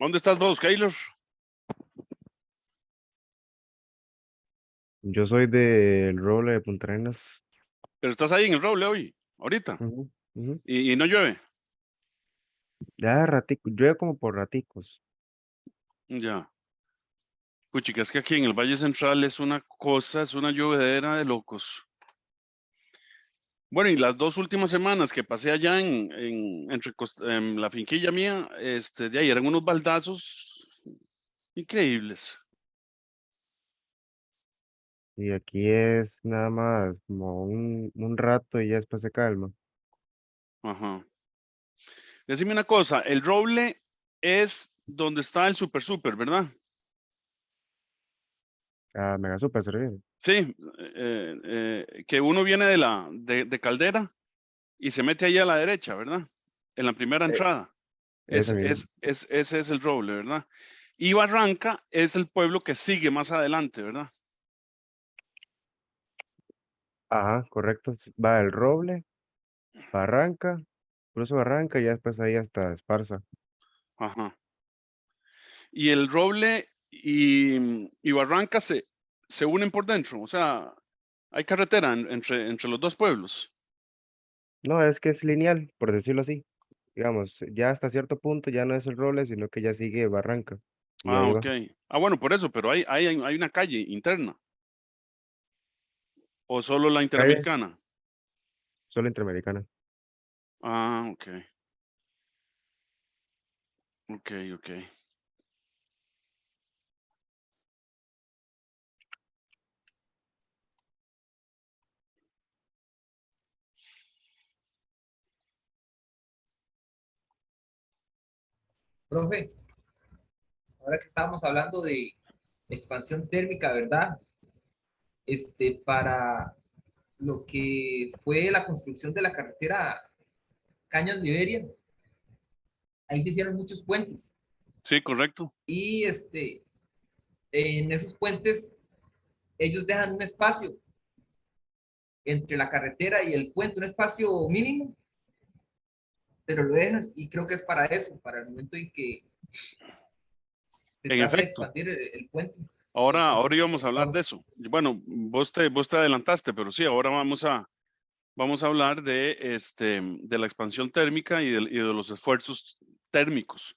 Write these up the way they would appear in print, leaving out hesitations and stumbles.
¿Dónde estás vos, Keylor? Yo soy del Roble de Punta Arenas. Pero estás ahí en el Roble hoy, ahorita. Ujú, ujú. Y no llueve. Ya ratico, llueve como por raticos. Ya. Puchica, es que aquí en el Valle Central es una cosa, es una llovedera de locos. Bueno, y las 2 últimas semanas que pasé allá en la finquilla mía, de ahí eran unos baldazos increíbles. Y aquí es nada más como un rato y ya después se calma. Ajá. Decime una cosa, el Roble es donde está el super, ¿verdad? Ah, mega super servicio. Sí, que uno viene de Caldera y se mete ahí a la derecha, ¿verdad? En la primera Eh, entrada. Ese mismo. Ese es el Roble, ¿verdad? Y Barranca es el pueblo que sigue más adelante, ¿verdad? Ajá, correcto. Va el Roble, Barranca, cruzo Barranca y ya después ahí hasta Esparza. Ajá. Y el Roble y Barranca se unen por dentro, o sea, hay carretera entre los dos pueblos. No, es que es lineal, por decirlo así. Digamos, ya hasta cierto punto ya no es el Roble, sino que ya sigue Barranca. Y Ah, ahí ok. va, Ah, bueno, por eso, pero hay una calle interna, o solo la calle, Interamericana. solo Interamericana. Ah, ok, ok, ok. Profe, ahora que estábamos hablando de expansión térmica, ¿verdad? Para lo que fue la construcción de la carretera Cañas-Liberia, ahí se hicieron muchos puentes Sí, correcto. y en esos puentes ellos dejan un espacio entre la carretera y el puente, un espacio mínimo, pero lo dejan y creo que es para eso, para el momento en que se En trate de efecto. expandir el puente. Ahora Entonces, íbamos a hablar de vamos, eso. Bueno, vos te adelantaste, pero sí, ahora vamos a hablar de la expansión térmica y de los esfuerzos térmicos,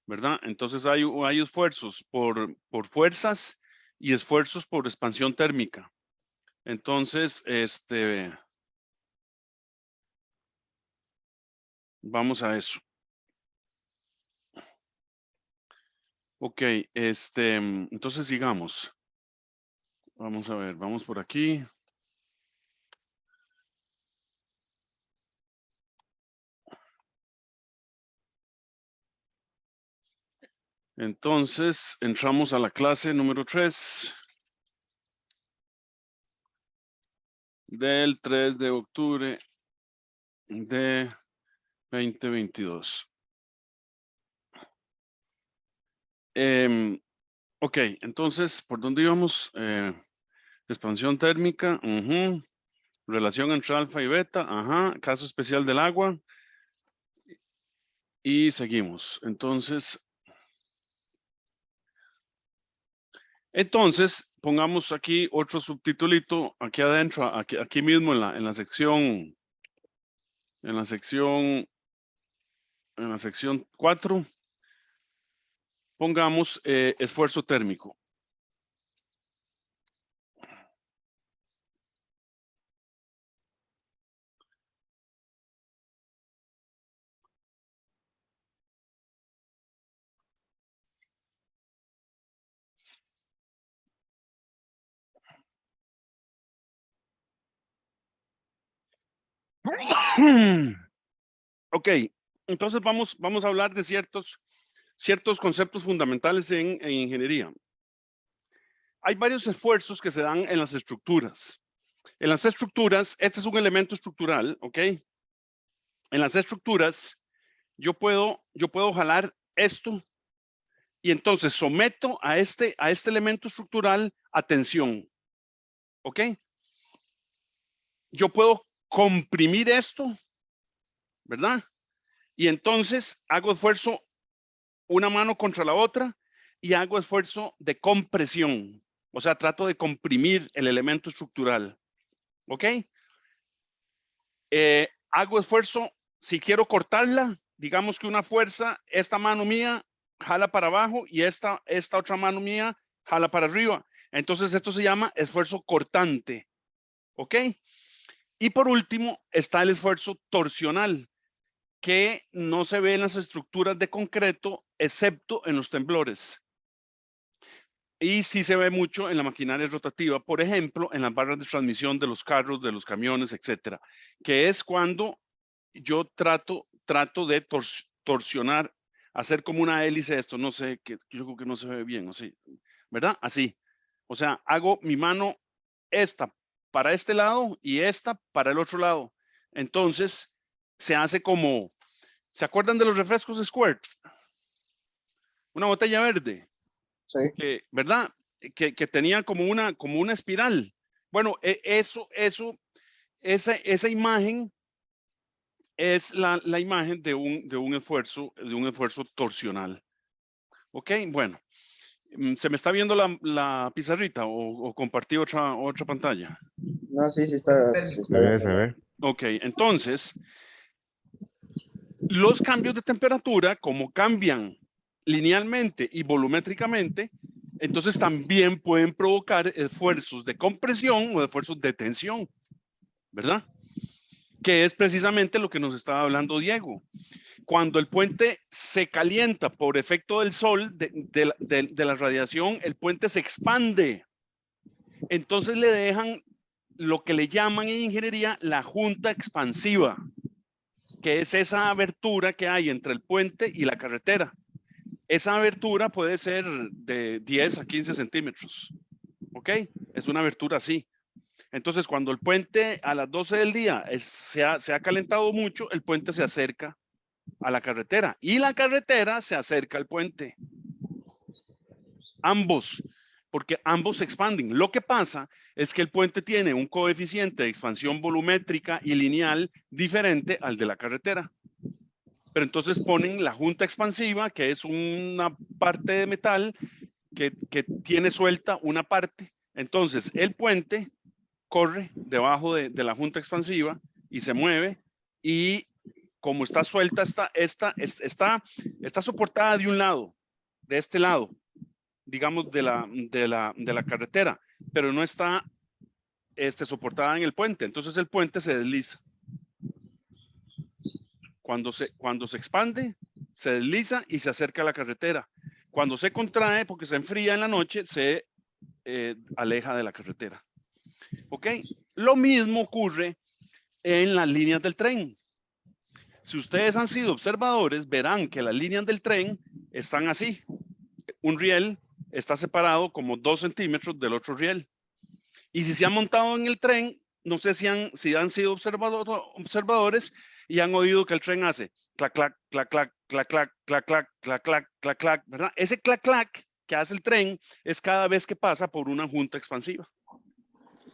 ¿verdad? Entonces hay esfuerzos por fuerzas y esfuerzos por expansión térmica. Entonces, vamos a eso. Ok, entonces sigamos. Vamos a ver, vamos por aquí. Entonces, entramos a la clase número 3 del 3 de octubre de 2022. Ok, entonces, ¿por dónde íbamos? Expansión térmica, ujú, relación entre alfa y beta, ajá, caso especial del agua, y seguimos. Entonces, pongamos aquí otro subtitulito, aquí adentro, aquí mismo en la sección, en la sección 4, pongamos esfuerzo térmico. Ok, entonces vamos a hablar de ciertos conceptos fundamentales en ingeniería. Hay varios esfuerzos que se dan en las estructuras. En las estructuras, este es un elemento estructural, ¿ok? En las estructuras, yo puedo jalar esto y entonces someto a este elemento estructural a tensión, ¿ok? Yo puedo comprimir esto, ¿verdad? Y entonces hago esfuerzo una mano contra la otra y hago esfuerzo de compresión. O sea, trato de comprimir el elemento estructural. ¿Ok? Hago esfuerzo, si quiero cortarla, digamos que una fuerza, esta mano mía jala para abajo y esta otra mano mía jala para arriba. Entonces esto se llama esfuerzo cortante. ¿Ok? Y por último está el esfuerzo torsional, que no se ve en las estructuras de concreto, excepto en los temblores. Y sí se ve mucho en la maquinaria rotativa, por ejemplo, en las barras de transmisión de los carros, de los camiones, etcétera, que es cuando yo trato de torsionar, hacer como una hélice esto, no sé, que yo creo que no se ve bien, así, ¿verdad? Así. O sea, hago mi mano esta para este lado y esta para el otro lado. Entonces, se hace como, ¿se acuerdan de los refrescos Squirt? Una botella verde. Sí. ¿Verdad? Que tenía como una espiral. Bueno, esa imagen es la imagen de un esfuerzo torsional. ¿Ok? Bueno, ¿se me está viendo la pizarrita o compartí otra pantalla? No, sí, sí Se está Se ve, bien. se ve. Ok, entonces, los cambios de temperatura, como cambian linealmente y volumétricamente, entonces también pueden provocar esfuerzos de compresión o esfuerzos de tensión, ¿verdad? Que es precisamente lo que nos estaba hablando Diego. Cuando el puente se calienta por efecto del sol, de la radiación, el puente se expande. Entonces le dejan lo que le llaman en ingeniería la junta expansiva, que es esa abertura que hay entre el puente y la carretera. Esa abertura puede ser de 10 a 15 centímetros. ¿Ok? Es una abertura así. Entonces, cuando el puente a las 12 del día se ha calentado mucho, el puente se acerca a la carretera y la carretera se acerca al puente. Ambos, porque ambos se expanden. Lo que pasa es que el puente tiene un coeficiente de expansión volumétrica y lineal diferente al de la carretera. Pero entonces ponen la junta expansiva, que es una parte de metal que tiene suelta una parte. Entonces, el puente corre debajo de la junta expansiva y se mueve, y como está suelta, está soportada de un lado, de este lado, digamos de la carretera, pero no está soportada en el puente. Entonces el puente se desliza. Cuando se expande, se desliza y se acerca a la carretera. Cuando se contrae, porque se enfría en la noche, se aleja de la carretera. ¿Ok? Lo mismo ocurre en las líneas del tren. Si ustedes han sido observadores, verán que las líneas del tren están así. Un riel está separado como 2 centímetros del otro riel. Y si se han montado en el tren, no sé si han sido observadores y han oído que el tren hace clac, clac, clac, clac, clac, clac, clac, clac, clac, clac, clac, clac, ¿verdad? Ese clac, clac que hace el tren es cada vez que pasa por una junta expansiva,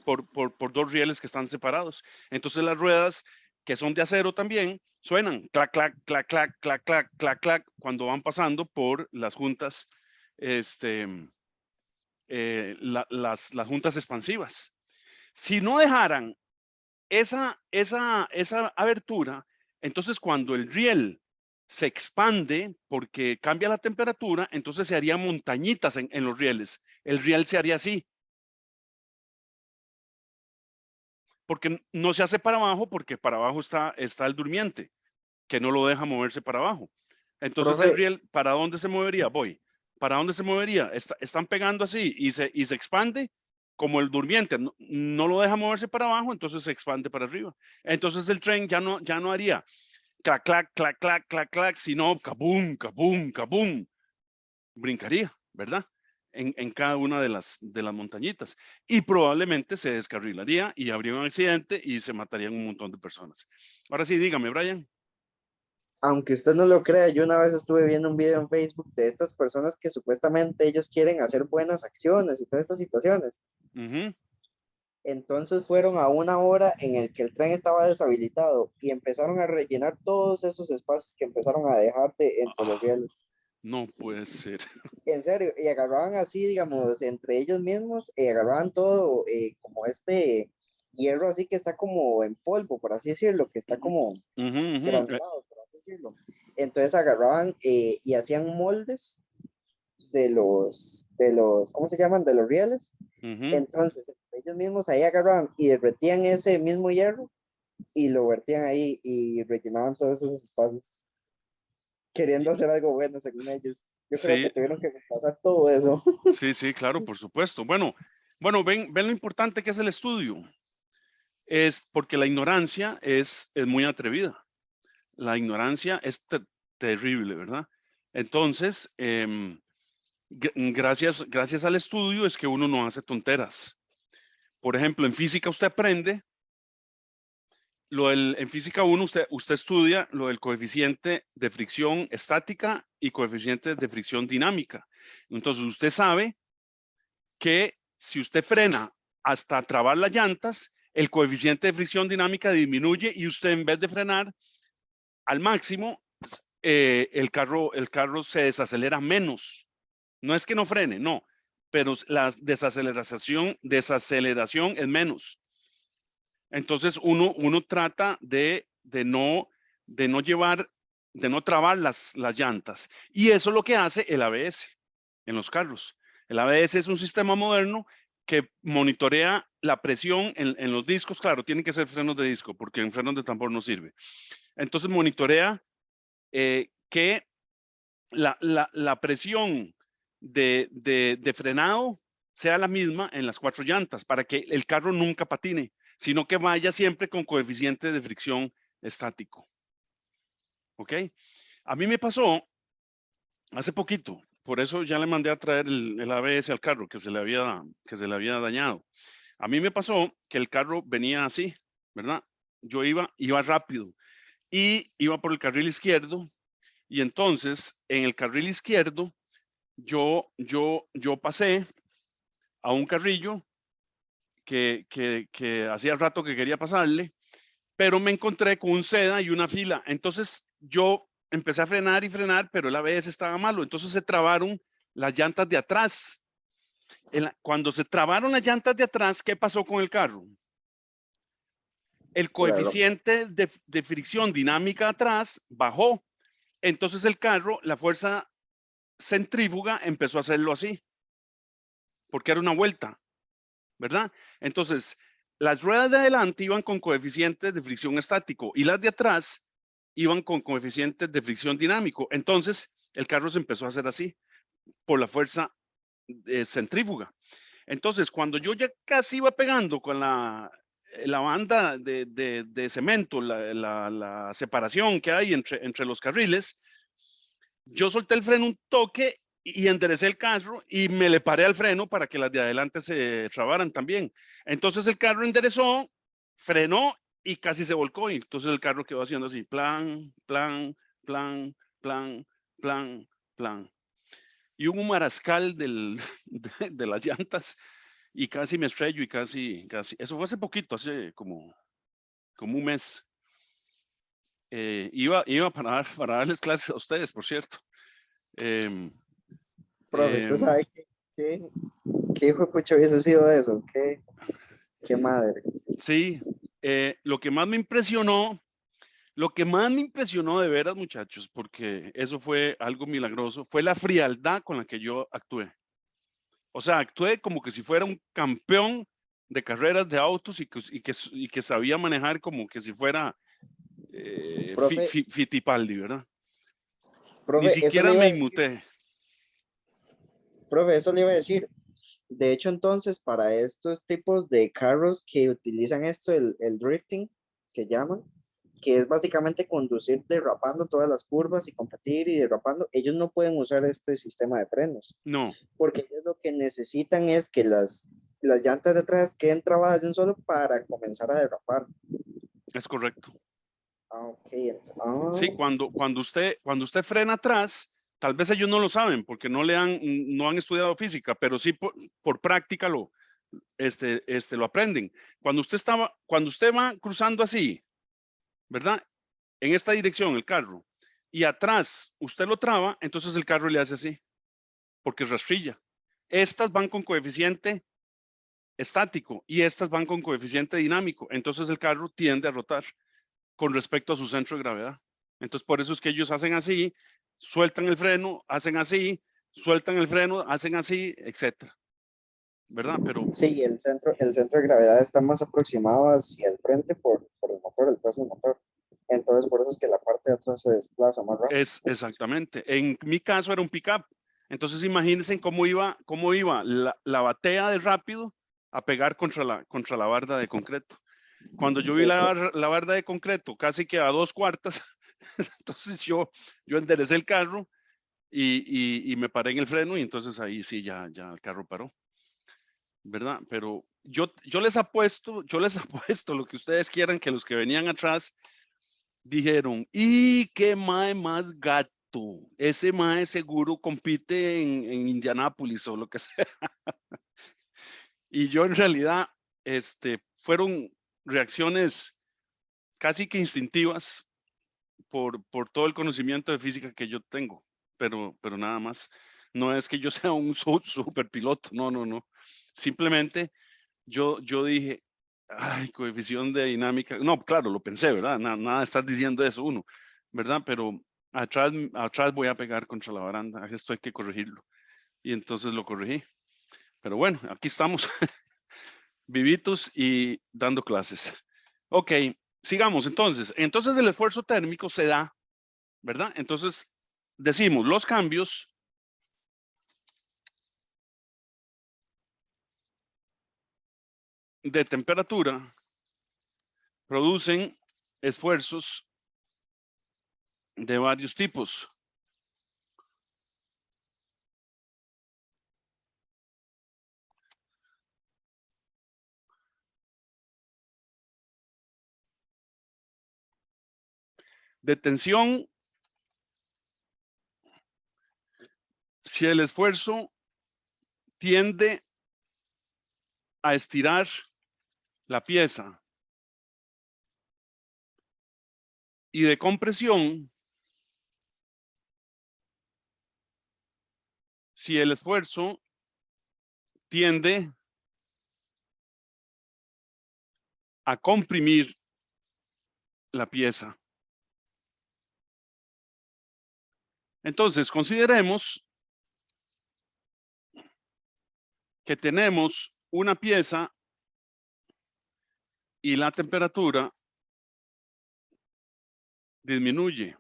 por 2 rieles que están separados. Entonces las ruedas, que son de acero también, suenan clac, clac, clac, clac, clac, clac, clac, clac, cuando van pasando por las juntas, las juntas expansivas. Si no dejaran esa abertura, entonces cuando el riel se expande porque cambia la temperatura, entonces se harían montañitas en los rieles. El riel se haría así. Porque no se hace para abajo, porque para abajo está el durmiente, que no lo deja moverse para abajo. Entonces el Profe, riel, ¿para dónde se movería? ¿Para dónde se movería? Están pegando así y se expande como el durmiente. No lo deja moverse para abajo, entonces se expande para arriba. Entonces el tren ya no haría clac, clac, clac, clac, clac, clac, sino kabum, kabum, kabum. Brincaría, ¿verdad? En cada una de las montañitas, y probablemente se descarrilaría y habría un accidente y se matarían un montón de personas. Ahora sí, dígame, Brian. aunque usted no lo crea, yo una vez estuve viendo un video en Facebook de estas personas que supuestamente ellos quieren hacer buenas acciones y todas estas situaciones. Entonces fueron a una hora en el que el tren estaba deshabilitado y empezaron a rellenar todos esos espacios que empezaron a dejar entre los rieles. No puede ser. En serio, y agarraban así, digamos, entre ellos mismos, agarraban todo como este hierro así que está como en polvo, por así decirlo, que está como Ujú, ujú. granulado, por así decirlo. Entonces agarraban y hacían moldes ¿cómo se llaman? De los rieles. Ujú. Entonces, ellos mismos ahí agarraban y derretían ese mismo hierro y lo vertían ahí y rellenaban todos esos espacios, queriendo hacer algo bueno según ellos. Yo creo que Sí, tuvieron que pasar todo eso. sí, sí, claro, por supuesto. Bueno, ven lo importante que es el estudio. Es porque la ignorancia es muy atrevida. La ignorancia es terrible, ¿verdad? Entonces, gracias al estudio es que uno no hace tonteras. Por ejemplo, en física usted aprende, en física 1 usted estudia lo del coeficiente de fricción estática y coeficiente de fricción dinámica. Entonces usted sabe que si usted frena hasta trabar las llantas, el coeficiente de fricción dinámica disminuye y usted en vez de frenar al máximo, el carro se desacelera menos. No es que no frene, no, pero la desaceleración es menos. Entonces uno trata de no trabar las llantas. Y eso es lo que hace el ABS en los carros. El ABS es un sistema moderno que monitorea la presión en los discos. Claro, tienen que ser frenos de disco porque en frenos de tambor no sirve. Entonces monitorea que la presión de frenado sea la misma en las 4 llantas para que el carro nunca patine, sino que vaya siempre con coeficiente de fricción estático. ¿Ok? A mí me pasó hace poquito, por eso ya le mandé a traer el ABS al carro que se le había dañado. A mí me pasó que el carro venía así, ¿verdad? Yo iba rápido y iba por el carril izquierdo y entonces en el carril izquierdo yo pasé a un carrillo que hacía rato que quería pasarle, pero me encontré con un seda y una fila. Entonces yo empecé a frenar y frenar, pero el ABS estaba malo. Entonces se trabaron las llantas de atrás. Cuando se trabaron las llantas de atrás, ¿qué pasó con el carro? El coeficiente de fricción dinámica atrás bajó. Entonces el carro, la fuerza centrífuga empezó a hacerlo así, porque era una vuelta, ¿verdad? Entonces, las ruedas de adelante iban con coeficientes de fricción estático y las de atrás iban con coeficientes de fricción dinámico. Entonces, el carro se empezó a hacer así por la fuerza centrífuga. Entonces, cuando yo ya casi iba pegando con la banda de cemento, la separación que hay entre los carriles, yo solté el freno un toque y enderecé el carro y me le paré al freno para que las de adelante se trabaran también. Entonces el carro enderezó, frenó y casi se volcó. Y entonces el carro quedó haciendo así, plan, plan, plan, plan, plan, plan. Y un marascal de las llantas y casi me estrello y casi. Eso fue hace poquito, hace como un mes. Iba para darles clases a ustedes, por cierto. Profe, ¿usted sabe qué hijo de pucho hubiese sido de eso? Qué madre. Sí, lo que más me impresionó de veras, muchachos, porque eso fue algo milagroso, fue la frialdad con la que yo actué. O sea, actué como que si fuera un campeón de carreras de autos y que sabía manejar como que si fuera Profe, Fittipaldi, ¿verdad? Ni profe, siquiera me inmuté. profe, eso le iba a decir. De hecho, entonces, para estos tipos de carros que utilizan esto, el drifting, que llaman, que es básicamente conducir derrapando todas las curvas y competir y derrapando, ellos no pueden usar este sistema de frenos, No, porque ellos lo que necesitan es que las llantas de atrás queden trabadas de un solo para comenzar a derrapar. es correcto. Ah, ok. Sí, cuando usted frena atrás, tal vez ellos no lo saben porque no han estudiado física, pero sí por práctica lo aprenden. Cuando usted va cruzando así, ¿verdad? En esta dirección, el carro, y atrás usted lo traba, entonces el carro le hace así, porque rastrilla. Estas van con coeficiente estático y estas van con coeficiente dinámico. Entonces el carro tiende a rotar con respecto a su centro de gravedad. Entonces por eso es que ellos hacen así, sueltan el freno, hacen así, sueltan el freno, hacen así, etcétera. ¿Verdad? Pero Sí, el centro de gravedad está más aproximado hacia el frente por el motor, el peso del motor. Entonces, por eso es que la parte de atrás se desplaza más rápido. es exactamente. En mi caso era un pickup. Entonces imagínense cómo iba la batea de rápido a pegar contra la barda de concreto. Cuando yo vi Sí. la barda de concreto casi que a 2/4, entonces yo enderecé el carro y me paré en el freno y entonces ahí sí ya el carro paró. ¿Verdad? Pero yo les apuesto lo que ustedes quieran, que los que venían atrás dijeron, y qué mae más gato, ese mae seguro compite en Indianápolis o lo que sea. Y yo en realidad, fueron reacciones casi que instintivas por todo el conocimiento de física que yo tengo, pero nada más. No es que yo sea un super piloto, no. Simplemente yo dije, ay, coeficiente de dinámica. No, claro, lo pensé, ¿verdad? Nada de estar diciendo eso uno, ¿verdad? Pero atrás voy a pegar contra la baranda. Esto hay que corregirlo. Y entonces lo corregí. Pero bueno, aquí estamos, vivitos y dando clases. Ok, sigamos entonces. Entonces el esfuerzo térmico se da, ¿verdad? Entonces decimos, los cambios de temperatura producen esfuerzos de varios tipos. De tensión, si el esfuerzo tiende a estirar la pieza, y de compresión, si el esfuerzo tiende a comprimir la pieza. Entonces, consideremos que tenemos una pieza y la temperatura disminuye.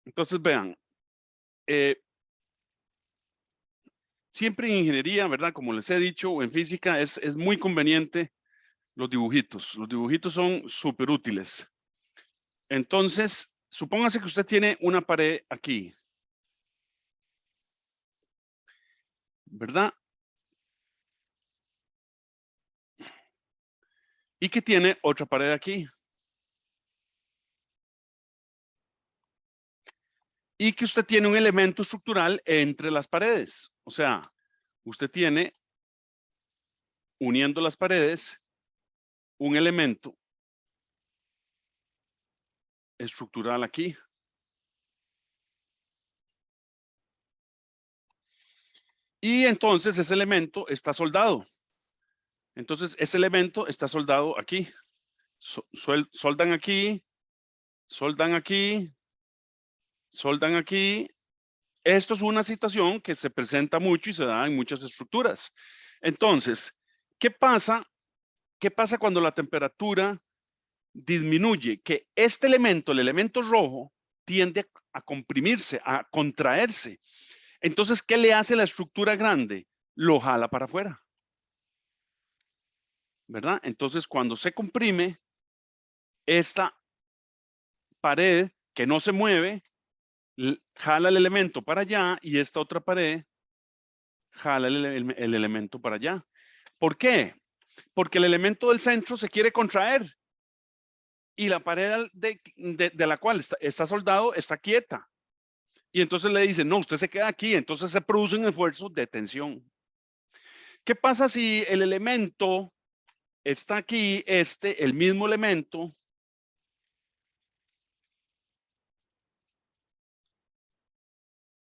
Entonces, vean, siempre en ingeniería, ¿verdad? Como les he dicho, o en física, es muy conveniente los dibujitos. Los dibujitos son súper útiles. Entonces, supóngase que usted tiene una pared aquí, ¿verdad? Y que tiene otra pared aquí. Y que usted tiene un elemento estructural entre las paredes. O sea, usted tiene, uniendo las paredes, un elemento estructural aquí. Y entonces ese elemento está soldado. Entonces ese elemento está soldado aquí. Soldan aquí, soldan aquí, soldan aquí. Esto es una situación que se presenta mucho y se da en muchas estructuras. Entonces, ¿qué pasa? ¿Qué pasa cuando la temperatura disminuye? Que este elemento, el elemento rojo, tiende a comprimirse, a contraerse. Entonces, ¿qué le hace la estructura grande? Lo jala para afuera, ¿verdad? Entonces, cuando se comprime, esta pared que no se mueve, jala el elemento para allá y esta otra pared jala el elemento para allá. ¿Por qué? Porque el elemento del centro se quiere contraer y la pared de la cual está soldado está quieta. Y entonces le dicen, no, usted se queda aquí. Entonces se produce un esfuerzo de tensión. ¿Qué pasa si el elemento está aquí, el mismo elemento,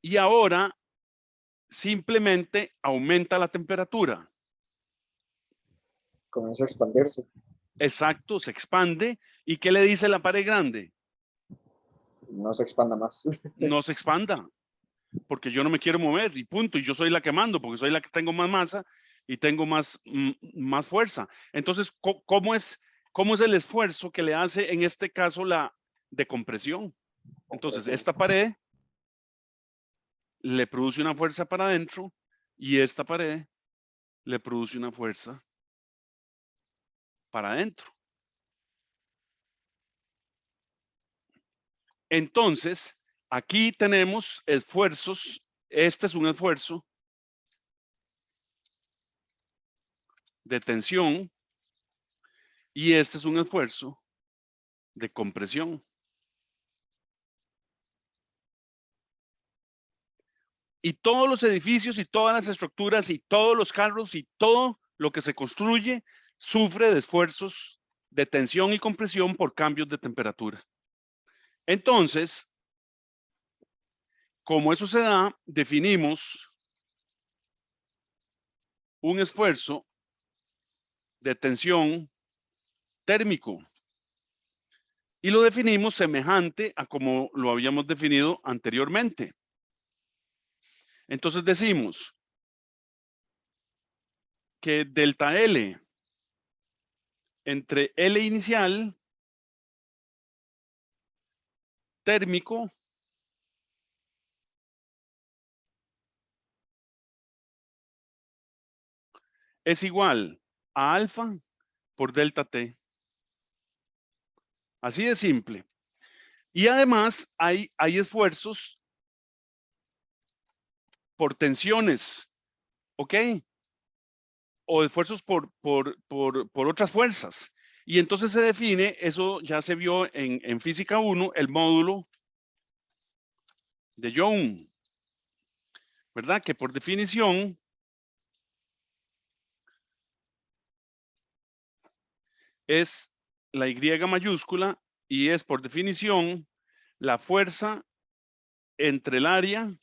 y ahora simplemente aumenta la temperatura. Comienza a expandirse. Exacto, se expande. ¿Y qué le dice la pared grande? No se expanda más. No se expanda, porque yo no me quiero mover y punto. Y yo soy la que mando, porque soy la que tengo más masa y tengo más fuerza. Entonces, ¿cómo es el esfuerzo que le hace en este caso la decompresión? Entonces, esta pared le produce una fuerza para adentro y esta pared le produce una fuerza para adentro. Entonces, aquí tenemos esfuerzos. Este es un esfuerzo de tensión y este es un esfuerzo de compresión. Y todos los edificios y todas las estructuras y todos los carros y todo lo que se construye sufre de esfuerzos de tensión y compresión por cambios de temperatura. Entonces, como eso se da, definimos un esfuerzo de tensión térmico y lo definimos semejante a como lo habíamos definido anteriormente. Entonces decimos que delta L entre L inicial térmico es igual a alfa por delta T. Así de simple. Y además hay esfuerzos por tensiones, ¿ok? O esfuerzos por otras fuerzas. Y entonces se define, eso ya se vio en física 1, el módulo de Young, ¿verdad? Que por definición es la Y mayúscula y es por definición la fuerza entre el área,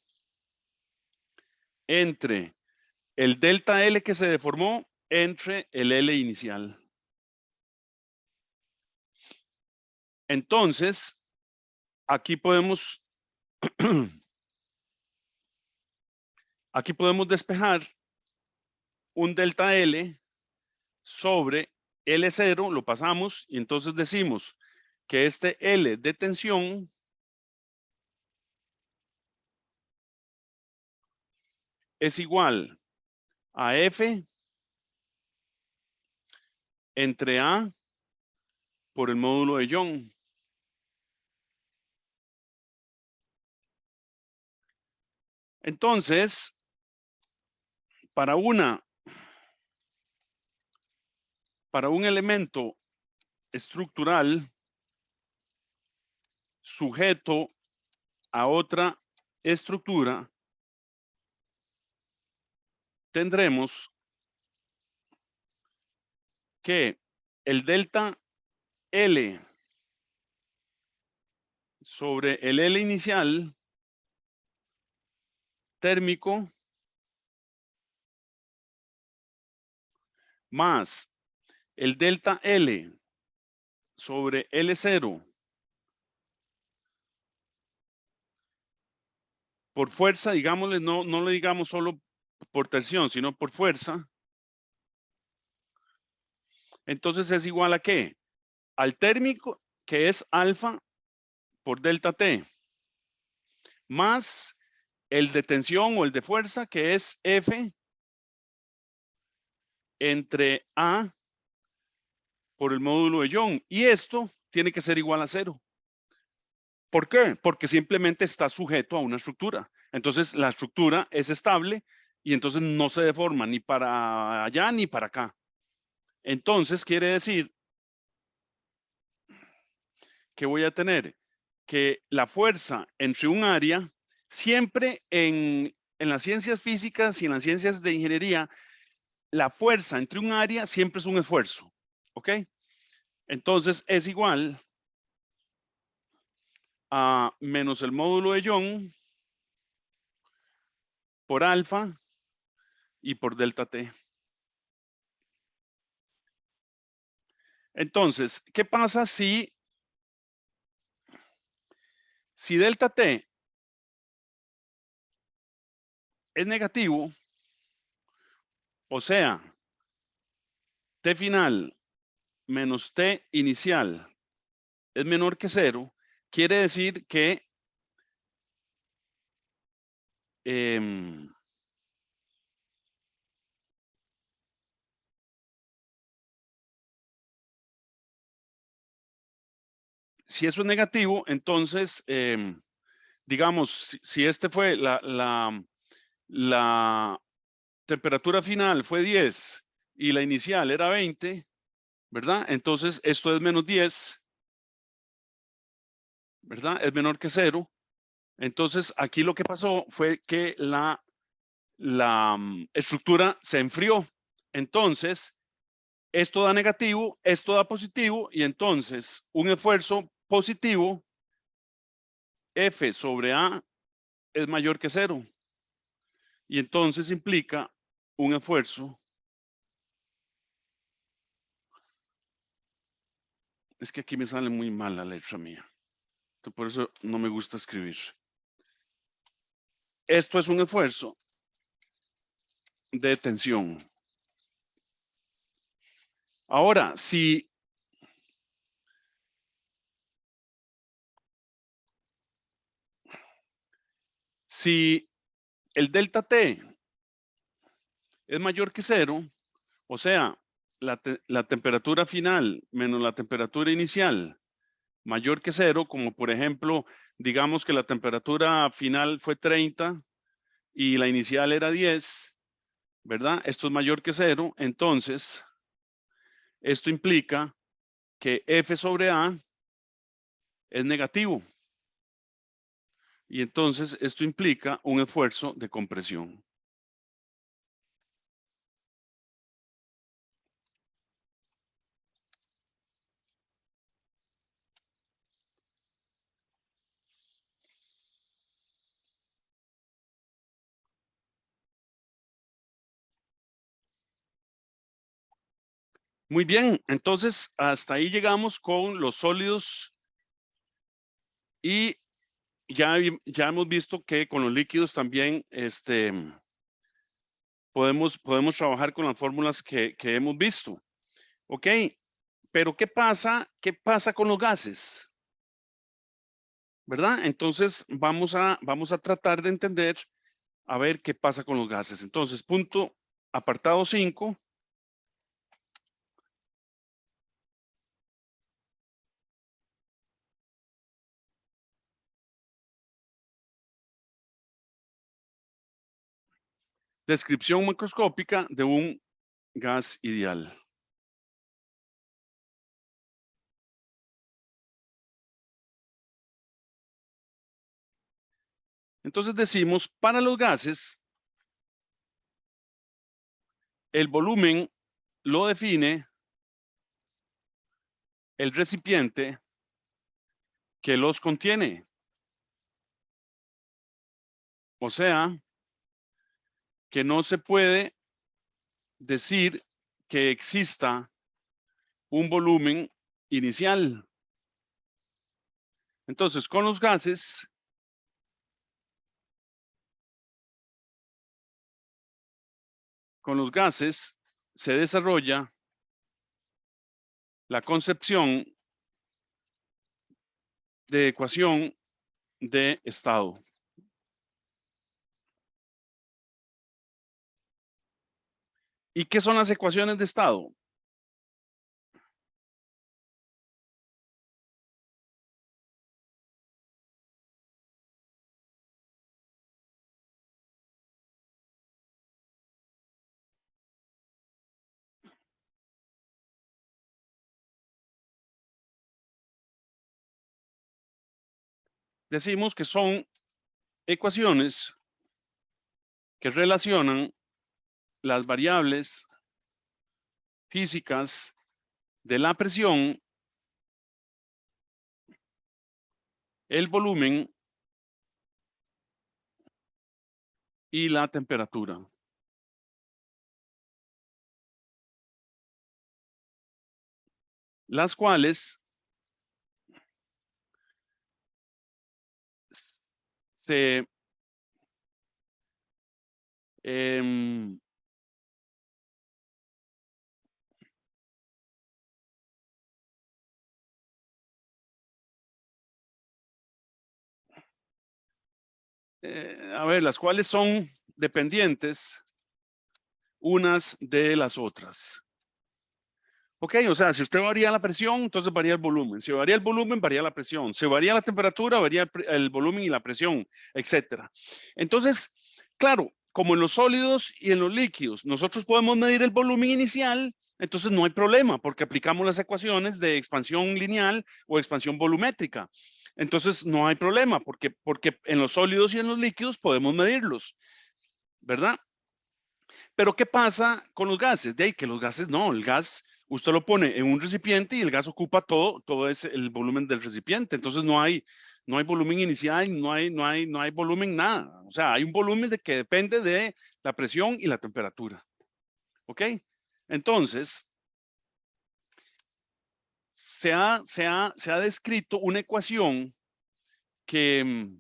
entre el delta L que se deformó, entre el L inicial. Entonces, aquí podemos despejar un delta L sobre L0, lo pasamos y entonces decimos que este L de tensión es igual a F entre A por el módulo de Young. Entonces, para un elemento estructural sujeto a otra estructura, tendremos que el delta L sobre el L inicial térmico más el delta L sobre L0 por fuerza, digámosle, no le digamos solo por tensión, sino por fuerza. Entonces es igual a ¿qué? Al térmico, que es alfa por delta T, más el de tensión o el de fuerza, que es F entre A por el módulo de Young. Y esto tiene que ser igual a 0. ¿Por qué? Porque simplemente está sujeto a una estructura. Entonces la estructura es estable y entonces no se deforma ni para allá ni para acá. Entonces quiere decir que voy a tener que la fuerza entre un área, siempre en las ciencias físicas y en las ciencias de ingeniería, la fuerza entre un área siempre es un esfuerzo, ¿ok? Entonces es igual a menos el módulo de Young por alfa y por delta T. Entonces, ¿qué pasa si delta T es negativo? O sea, T final menos T inicial es menor que 0, quiere decir que si eso es negativo, entonces, digamos, si este fue la temperatura final fue 10 y la inicial era 20, ¿verdad? Entonces, esto es menos 10, ¿verdad? Es menor que 0. Entonces, aquí lo que pasó fue que la estructura se enfrió. Entonces, esto da negativo, esto da positivo, y entonces un esfuerzo positivo, F sobre A, es mayor que 0. Y entonces implica un esfuerzo. Es que aquí me sale muy mal la letra mía. Entonces, por eso no me gusta escribir. Esto es un esfuerzo de tensión. Ahora, si el delta T es mayor que 0, o sea, la temperatura final menos la temperatura inicial mayor que 0, como por ejemplo, digamos que la temperatura final fue 30 y la inicial era 10, ¿verdad? Esto es mayor que 0, entonces esto implica que F sobre A es negativo. Y entonces esto implica un esfuerzo de compresión. Muy bien, entonces hasta ahí llegamos con los sólidos y ya hemos visto que con los líquidos también podemos trabajar con las fórmulas que hemos visto. ¿Ok? Pero ¿qué pasa con los gases? ¿Verdad? Entonces vamos a tratar de entender a ver qué pasa con los gases. Entonces, apartado 5. Descripción macroscópica de un gas ideal. Entonces decimos, para los gases, el volumen lo define el recipiente que los contiene. O sea, que no se puede decir que exista un volumen inicial. Entonces, con los gases, se desarrolla la concepción de ecuación de estado. ¿Y qué son las ecuaciones de estado? Decimos que son ecuaciones que relacionan las variables físicas de la presión, el volumen y la temperatura. Las cuales se em, a ver, las cuales son dependientes unas de las otras. Ok, o sea, si usted varía la presión, entonces varía el volumen. Si varía el volumen, varía la presión. Si varía la temperatura, varía el volumen y la presión, etcétera. Entonces, claro, como en los sólidos y en los líquidos, nosotros podemos medir el volumen inicial, entonces no hay problema porque aplicamos las ecuaciones de expansión lineal o expansión volumétrica. Entonces no hay problema porque en los sólidos y en los líquidos podemos medirlos, ¿verdad? Pero ¿qué pasa con los gases? De ahí que los gases no, el gas usted lo pone en un recipiente y el gas ocupa todo es el volumen del recipiente. Entonces no hay volumen inicial, no hay volumen nada. O sea, hay un volumen que depende de la presión y la temperatura. ¿Ok? Entonces, se ha descrito una ecuación que,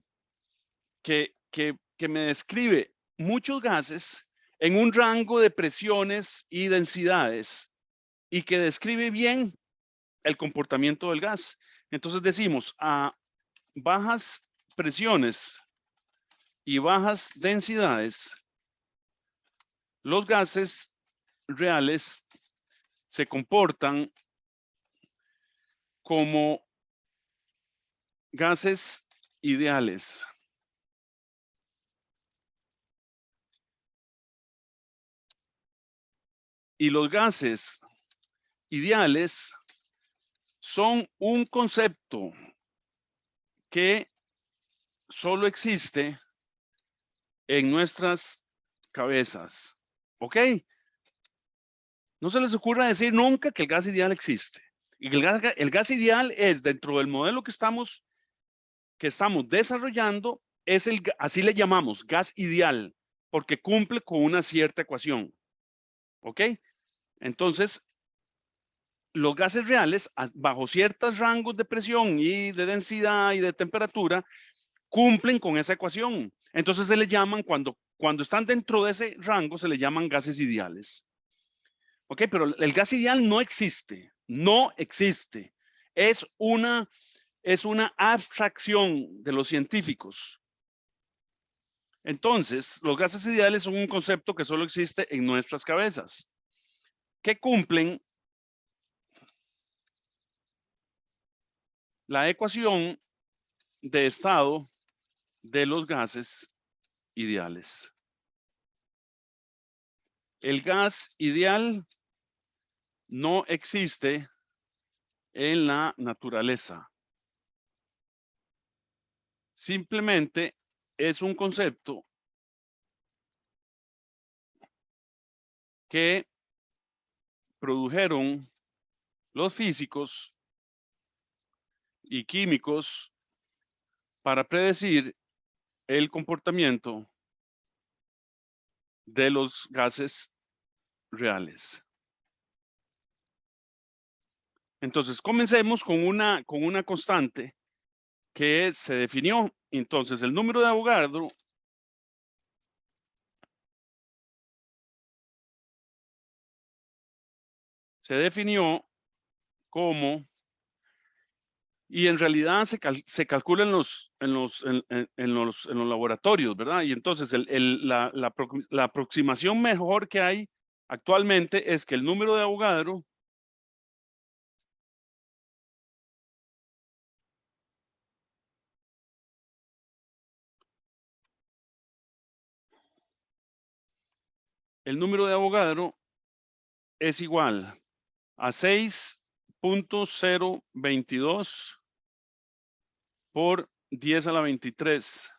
que me describe muchos gases en un rango de presiones y densidades y que describe bien el comportamiento del gas. Entonces decimos a bajas presiones y bajas densidades, los gases reales se comportan como gases ideales. Y los gases ideales son un concepto que solo existe en nuestras cabezas. ¿Ok? No se les ocurra decir nunca que el gas ideal existe. Y el gas ideal es dentro del modelo que estamos desarrollando, así le llamamos gas ideal, porque cumple con una cierta ecuación. ¿Ok? Entonces, los gases reales, bajo ciertos rangos de presión y de densidad y de temperatura, cumplen con esa ecuación. Entonces se le llaman, cuando están dentro de ese rango, se le llaman gases ideales. Ok, pero el gas ideal no existe, no existe. Es una, es una abstracción de los científicos. Entonces, los gases ideales son un concepto que solo existe en nuestras cabezas, que cumplen la ecuación de estado de los gases ideales. El gas ideal no existe en la naturaleza. Simplemente es un concepto que produjeron los físicos y químicos para predecir el comportamiento de los gases reales. Entonces, comencemos con una constante que se definió. Entonces, el número de Avogadro se definió como, y en realidad se calcula en los laboratorios, ¿verdad? Y entonces la aproximación mejor que hay actualmente es que el número de Avogadro es igual a 6.022 por 10 a la 23.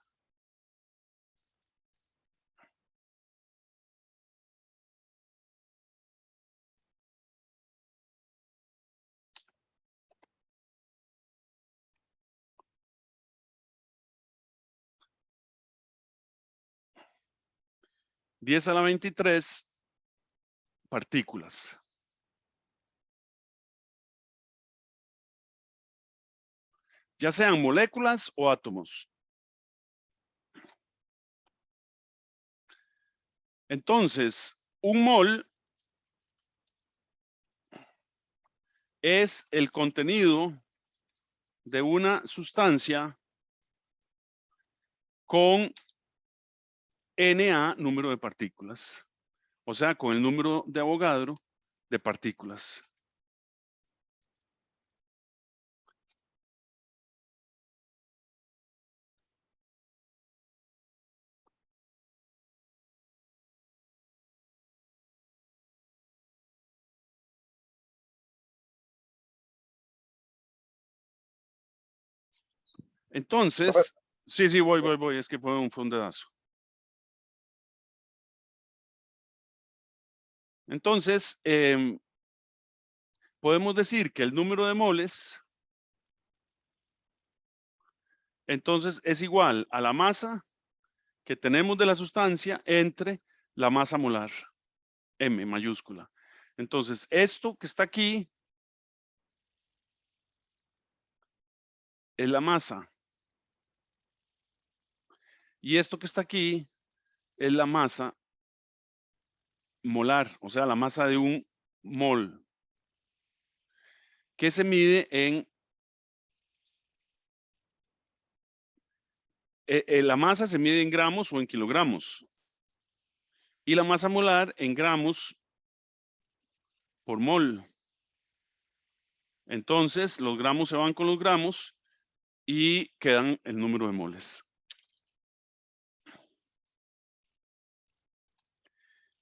10 a la 23 partículas. Ya sean moléculas o átomos. Entonces, un mol es el contenido de una sustancia con Na número de partículas. O sea, con el número de Avogadro de partículas. Entonces, sí, voy, es que fue un dedazo. Entonces, podemos decir que el número de moles, entonces, es igual a la masa que tenemos de la sustancia entre la masa molar, M mayúscula. Entonces, esto que está aquí es la masa. Y esto que está aquí es la masa molar, o sea, la masa de un mol, que se mide en... la masa se mide en gramos o en kilogramos. Y la masa molar en gramos por mol. Entonces, los gramos se van con los gramos y quedan el número de moles.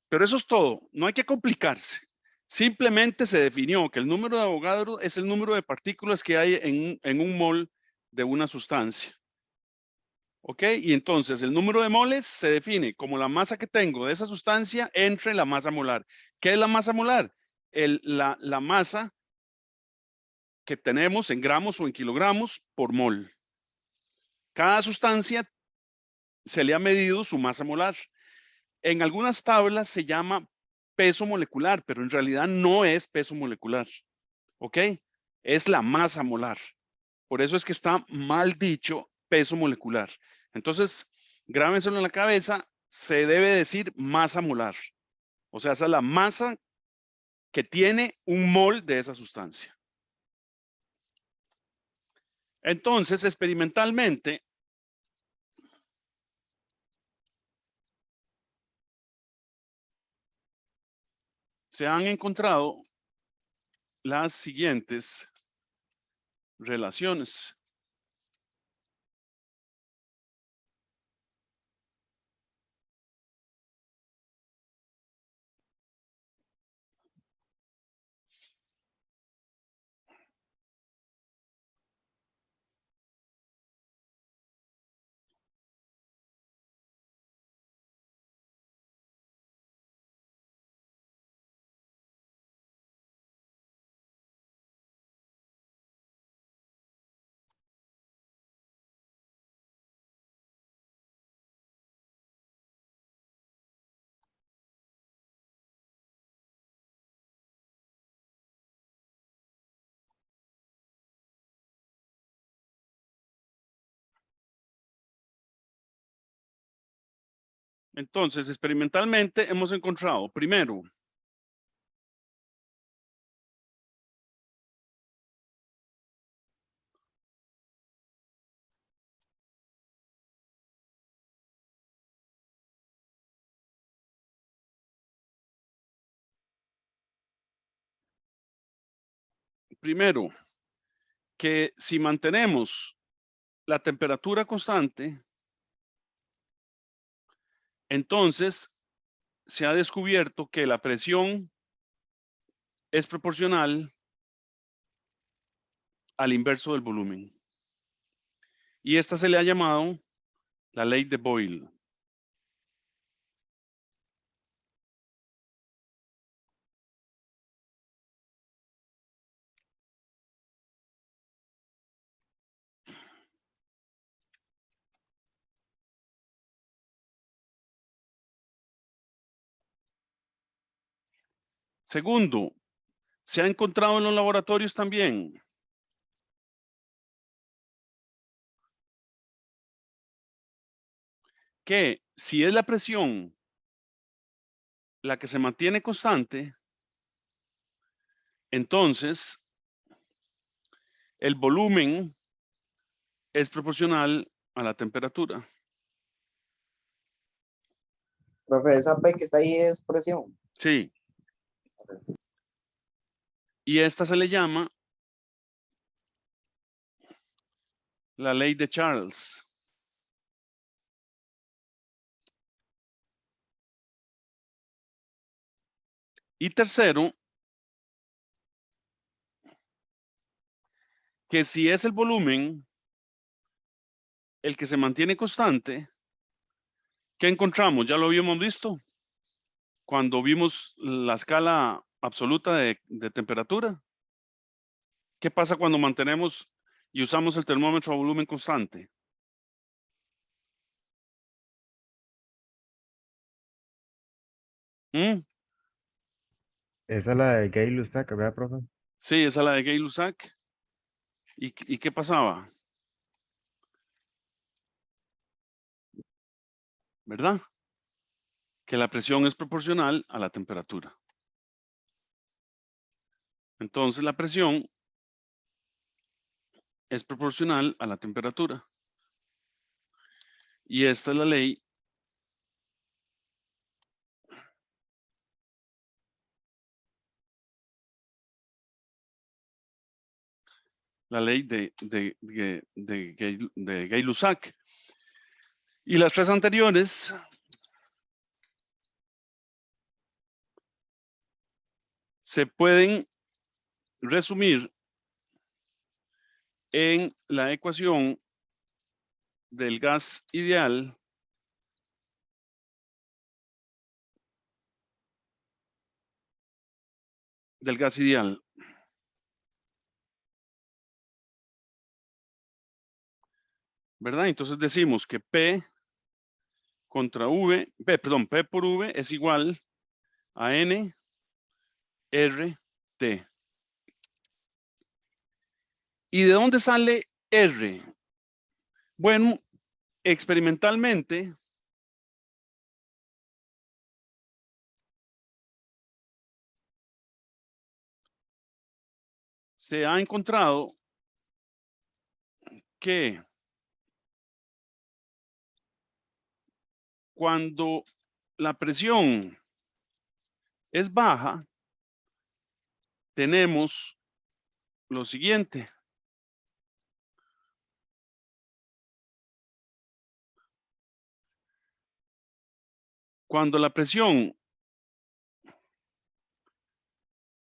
Pero eso es todo, no hay que complicarse. Simplemente se definió que el número de Avogadro es el número de partículas que hay en un mol de una sustancia. ¿Ok? Y entonces el número de moles se define como la masa que tengo de esa sustancia entre la masa molar. ¿Qué es la masa molar? La masa que tenemos en gramos o en kilogramos por mol. Cada sustancia se le ha medido su masa molar. En algunas tablas se llama peso molecular, pero en realidad no es peso molecular. ¿Ok? Es la masa molar. Por eso es que está mal dicho peso molecular. Entonces, grábenselo en la cabeza, se debe decir masa molar. O sea, esa es la masa que tiene un mol de esa sustancia. Entonces, experimentalmente, se han encontrado las siguientes relaciones. Entonces, experimentalmente hemos encontrado, primero, que si mantenemos la temperatura constante, entonces se ha descubierto que la presión es proporcional al inverso del volumen. Y esta se le ha llamado la ley de Boyle. Segundo, se ha encontrado en los laboratorios también que si es la presión la que se mantiene constante, entonces el volumen es proporcional a la temperatura. Profe, esa P que está ahí es presión. Sí. Y esta se le llama la ley de Charles. Y tercero, que si es el volumen el que se mantiene constante, ¿qué encontramos? Ya lo habíamos visto cuando vimos la escala absoluta de temperatura. ¿Qué pasa cuando mantenemos y usamos el termómetro a volumen constante? ¿Mm? Esa es la de Gay-Lussac, ¿verdad, profe? Sí, esa es la de Gay-Lussac. ¿Y qué pasaba? ¿Verdad? Que la presión es proporcional a la temperatura. Entonces la presión es proporcional a la temperatura. Y esta es la ley de Gay-Lussac. Y las tres anteriores se pueden resumir en la ecuación del gas ideal ¿verdad? Entonces decimos que P contra V, P por V es igual a N R T. ¿Y de dónde sale R? Bueno, experimentalmente se ha encontrado que cuando la presión es baja, tenemos lo siguiente. Cuando la presión,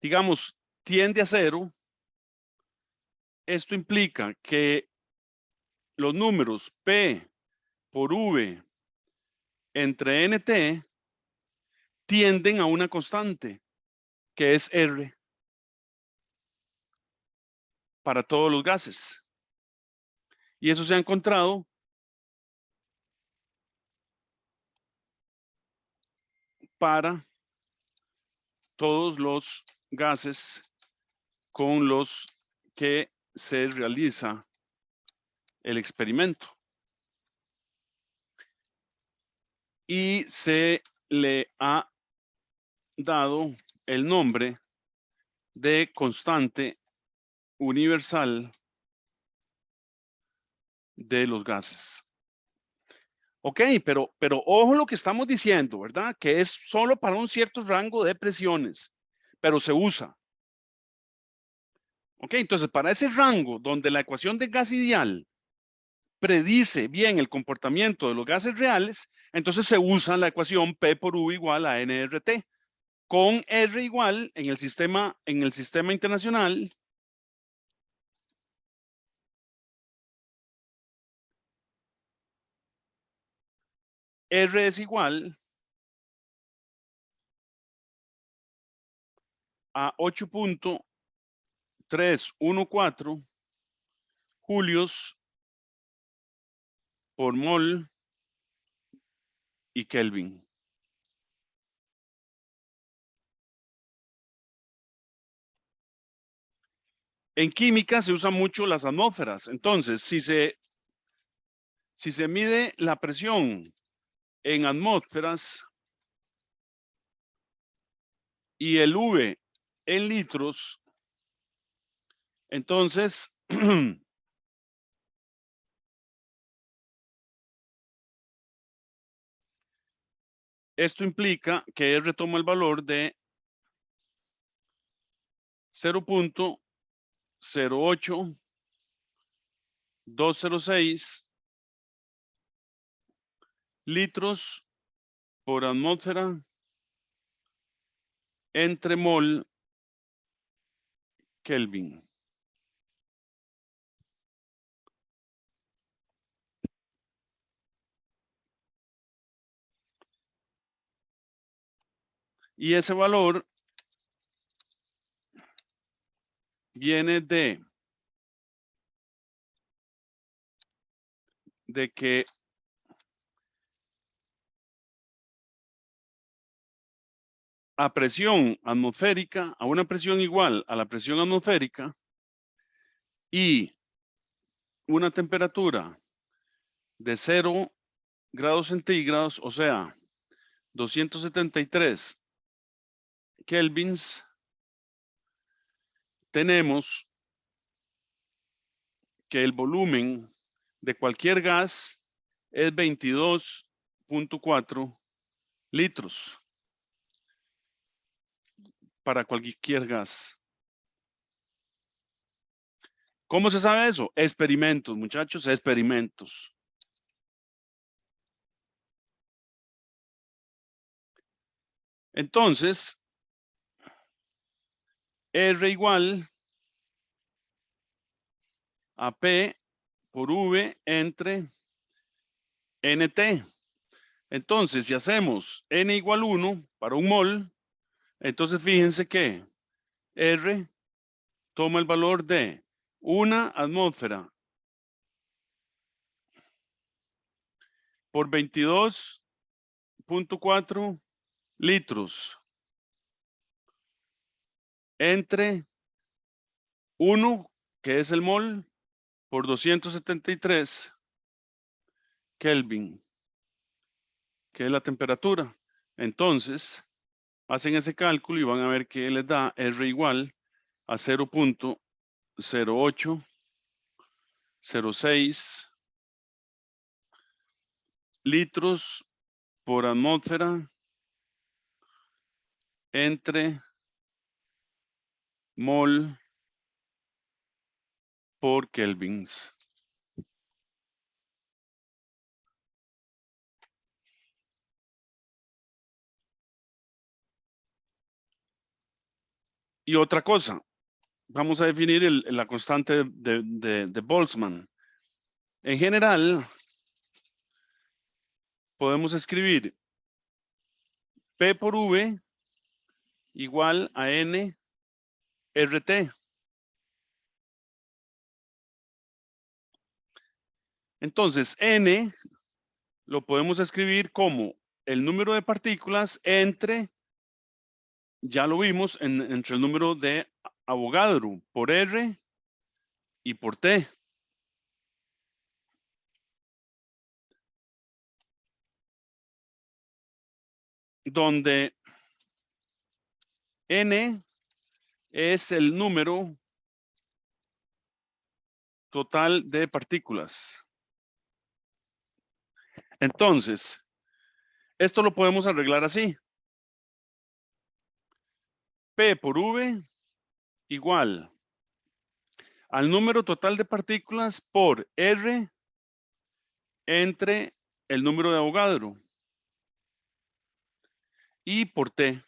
digamos, tiende a cero, esto implica que los números P por V entre NT tienden a una constante, que es R, para todos los gases. Y eso se ha encontrado para todos los gases con los que se realiza el experimento. Y se le ha dado el nombre de constante universal de los gases. Ok, pero ojo lo que estamos diciendo, ¿verdad? Que es solo para un cierto rango de presiones, pero se usa. Ok, entonces para ese rango donde la ecuación de gas ideal predice bien el comportamiento de los gases reales, entonces se usa la ecuación P por V igual a nRT, con R igual en el sistema internacional R es igual a 8.314 julios por mol y Kelvin. En química se usan mucho las atmósferas. Entonces, si se mide la presión en atmósferas y el V en litros, entonces esto implica que R toma el valor de 0.08206 litros por atmósfera entre mol Kelvin. Y ese valor viene de que a presión atmosférica, a una presión igual a la presión atmosférica y una temperatura de 0 grados centígrados, o sea, 273 kelvins, tenemos que el volumen de cualquier gas es 22.4 litros para cualquier gas. ¿Cómo se sabe eso? Experimentos, muchachos, experimentos. Entonces, R igual a P por V entre NT. Entonces, si hacemos N igual 1 para un mol, entonces fíjense que R toma el valor de una atmósfera por 22.4 litros entre 1, que es el mol, por 273 Kelvin, que es la temperatura. Entonces, hacen ese cálculo y van a ver que les da R igual a 0.0806 litros por atmósfera entre mol por kelvins. Y otra cosa, vamos a definir la constante de Boltzmann. En general, podemos escribir P por V igual a N RT. Entonces, N lo podemos escribir como el número de partículas entre, ya lo vimos, entre el número de Avogadro por R y por T. Donde N es el número total de partículas. Entonces, esto lo podemos arreglar así. P por V igual al número total de partículas por R entre el número de Avogadro y por T.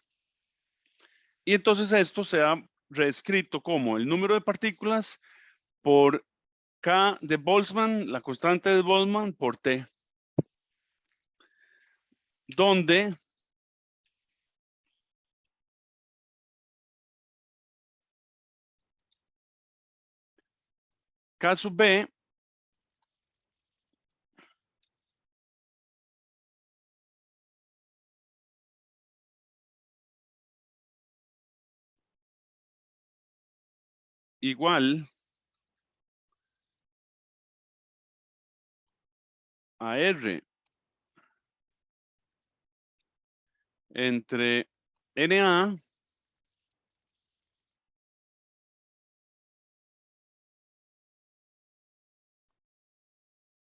Y entonces esto se ha reescrito como el número de partículas por K de Boltzmann, la constante de Boltzmann por T. Donde K sub B igual a R entre NA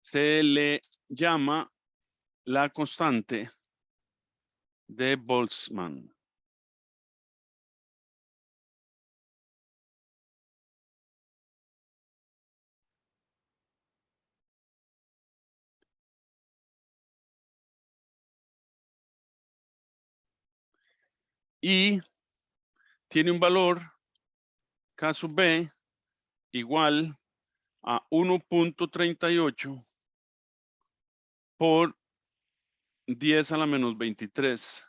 se le llama la constante de Boltzmann. Y tiene un valor K sub B igual a 1.38 por 10 a la menos 23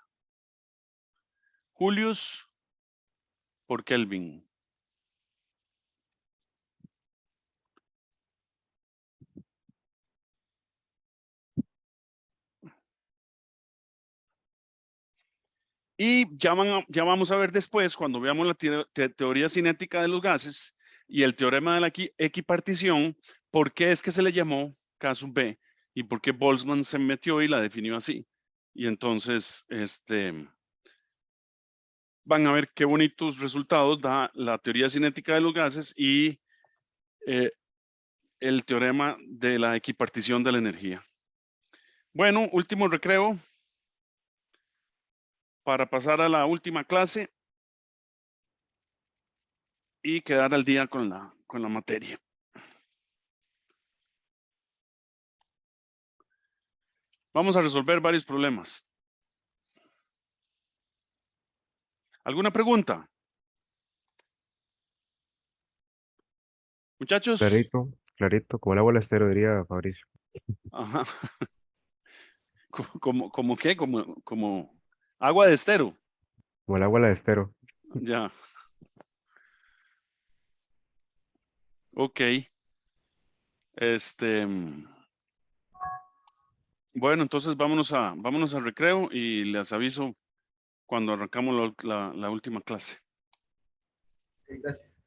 julios por Kelvin. Y ya vamos a ver después, cuando veamos la teoría cinética de los gases y el teorema de la equipartición, por qué es que se le llamó K sub B y por qué Boltzmann se metió y la definió así. Y entonces, van a ver qué bonitos resultados da la teoría cinética de los gases y el teorema de la equipartición de la energía. Bueno, último recreo para pasar a la última clase y quedar al día con la materia. Vamos a resolver varios problemas. ¿Alguna pregunta? Muchachos. Clarito, clarito, como el agua al estero, diría Fabricio. Ajá. ¿Como qué? Como agua de estero. Como el agua al estero. Ya. Ok. Bueno, entonces vámonos al recreo y les aviso cuando arrancamos la última clase. Gracias.